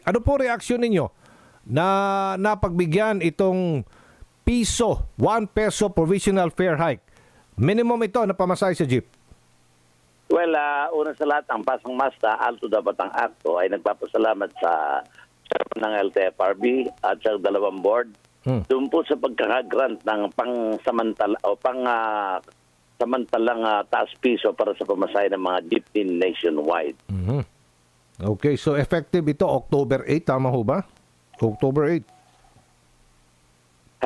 Ano po reaksyon ninyo na napagbigyan itong piso, 1 peso provisional fare hike? Minimum ito na pamasahe sa jeep. Well, una sa lahat, ang Pasang Masta, Alto Dabatang Akto ay nagpapasalamat sa chairman ng LTFRB at sa dalawang board. Doon po sa pagkakagrant ng samantalang taas piso para sa pamasahe ng mga jeepney nationwide. Okay, so effective ito October 8, tama ho ba? October 8.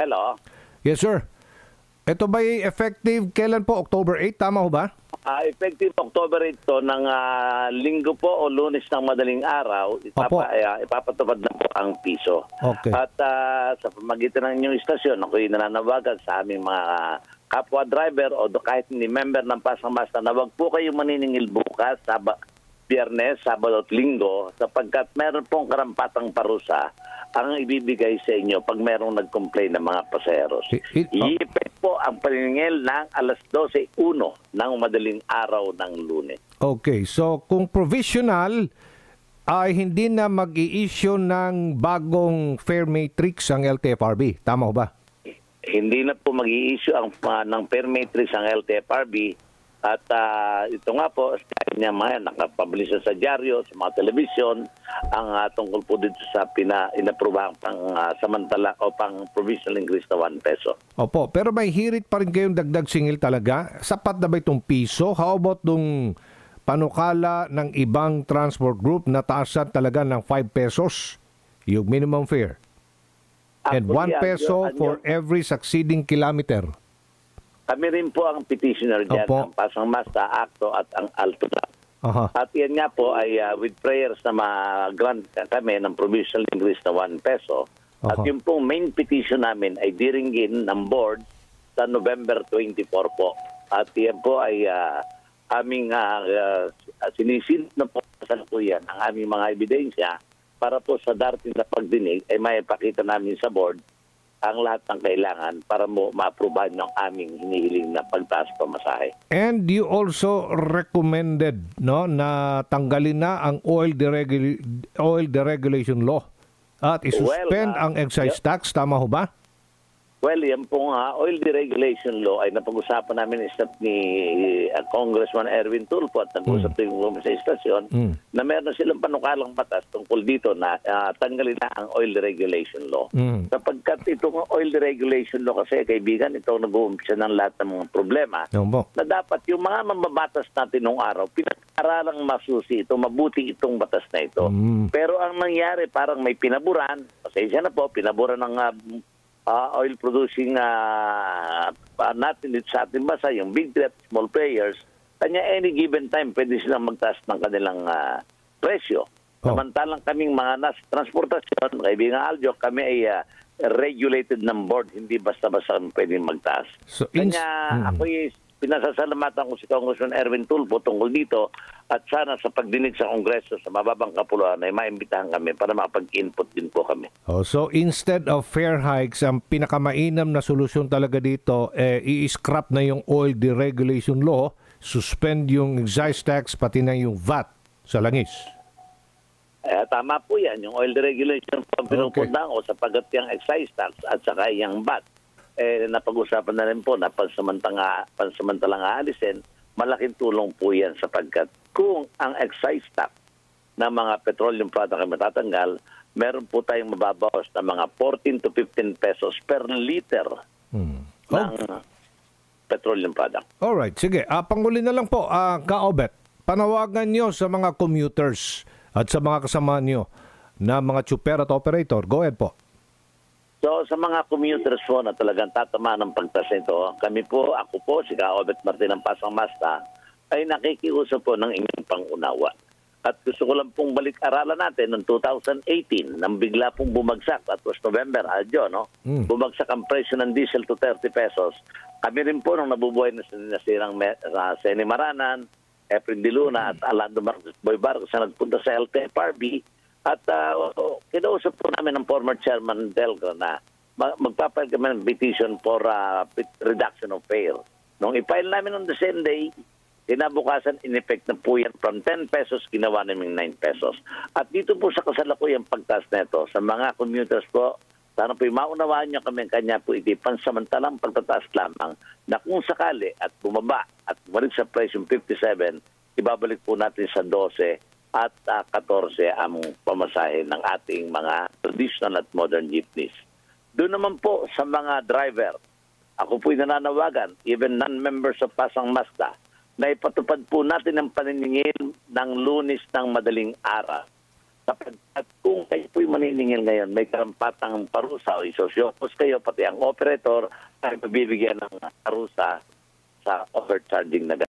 Hello? Yes, sir. Ito ba effective kailan po? October 8, tama ho ba? Effective October 8 to ng linggo po o Lunes ng madaling araw, ipapatupad na po ang piso. Okay. At sa pamagitan ng inyong istasyon, ako'y nananawagan sa aming mga kapwa driver o kahit ni member ng Pasang Masta na wag po kayo maniningil bukas, Biyernes, Sabado at Linggo sapagkat meron pong karampatang parusa ang ibibigay sa inyo pag merong nag-complain ng mga pasaheros. Iipit po ang paniningil ng alas 12:01 ng madaling araw ng Lunes. Okay, so kung provisional ay hindi na mag-i-issue ng bagong fare matrix ang LTFRB, tama ba? Hindi na po mag-i-issue ng fare matrix ang LTFRB. At ito nga po, niya nakapublish sa dyaryo, sa mga telebisyon, ang tungkol po dito sa inaprubahang pang samantala o pang provisional increase na 1 peso. Opo, pero may hirit pa rin kayong dagdag singil talaga. Sapat na ba itong piso? How about nung panukala ng ibang transport group na taasan talaga ng 5 pesos yung minimum fare? And 1 peso for every succeeding kilometer. Kami rin po ang petitioner dyan, ang Pasang Masta, Akto at ang Alto. At yan nga po ay with prayers na ma-grant kami ng provisional increase na 1 peso. At yung pong main petition namin ay diringgin ng board sa November 24 po. At yan po ay aming sinisilip na po sa lukuyan ang aming mga ebidensya para po sa darating na pagdinig ay may pakita namin sa board ang lahat ng kailangan para ma-aprobahan ng aming hinihiling na pagtaas pamasahe. And you also recommended na tanggalin na ang oil deregulation law at isuspend ang excise tax, tama ho ba? Well, yan pong oil deregulation law ay napag-usapan namin ni Congressman Erwin Tulfo at nag-usap din sa istasyon na meron silang panukalang batas tungkol dito na tanggalin na ang oil deregulation law. Sapagkat itong oil deregulation law kasi, kaibigan, ito nag-uumpisa ng lahat ng mga problema na dapat yung mga mambabatas natin noong araw, pinag-aralang masusi ito, mabuti itong batas na ito. Pero ang nangyari, parang may pinaburan, pasensya na po, pinaburan ng oil producing natin dito sa ating bansa, yung big three at small players, kanya any given time pwede silang magtaas ng kanilang presyo. Samantalang kaming mga transportasyon, kaibigan Aljo, kami ay regulated ng board, hindi basta-basta pwedeng magtaas. So, kanya ako'y pinasasalamatan ko si Congressman Erwin Tulfo tungkol dito at sana sa pagdinig sa Kongreso sa mababang kapuluan ay maimbitahan kami para makapag-input din po kami. So instead of fare hikes, ang pinakamainam na solusyon talaga dito, i-scrap na yung oil deregulation law, suspend yung excise tax, pati na yung VAT sa langis. Tama po yan. Yung oil deregulation po ang pinupundahan ko sapagat yung excise tax at saka yung VAT. Napag-usapan na rin po na pansamantalang aalisin, malaking tulong po yan sapagkat kung ang excise tax na mga petroleum product ay matatanggal, meron po tayong mababawas na mga 14 to 15 pesos per liter ng petroleum product. Alright, sige. Panghuli na lang po, Ka-Obet, panawagan nyo sa mga commuters at sa mga kasama nyo na mga tsuper at operator. Go ahead po. So sa mga commuters po na talagang tatamaan ng pagtas nito, kami po, ako po, si Ka-Obet Martin ng Pasang Masta, ay nakikiusap po ng inyong pangunawa. At gusto ko lang pong balik-aralan natin noong 2018, nang bigla pong bumagsak, that was November, bumagsak ang presyo ng diesel to 30 pesos. Kami rin po nung nabubuhay na sinasirang Seni Maranan, Efren De Luna at Alando Marcos Boy Barcos na nagpunta sa LTFRB. At kinausap po namin ng former chairman Delgado na magpapayag kami ng petition for reduction of fare. Nung i-file namin on the same day, kinabukasan, in effect na po yan from 10 pesos, ginawa namin 9 pesos. At dito po sa kasalukuyang pagtaas na ito, sa mga commuters po, sana po maunawaan niyo kami, kanya po iti pansamantalang pagtataas lamang na kung sakali at bumaba at bumalik sa price yung 57, ibabalik po natin sa 12 at 14 ang pamasahe ng ating mga traditional at modern jeepneys. Doon naman po sa mga driver, ako po'y nananawagan, even non-members of Pasang Mazda, na ipatupad po natin ang paniningil ng Lunes ng madaling araw. At kung kayo po'y maniningil ngayon, may karampatang parusa o isosyopos kayo, pati ang operator ay mabibigyan ng parusa sa overcharging na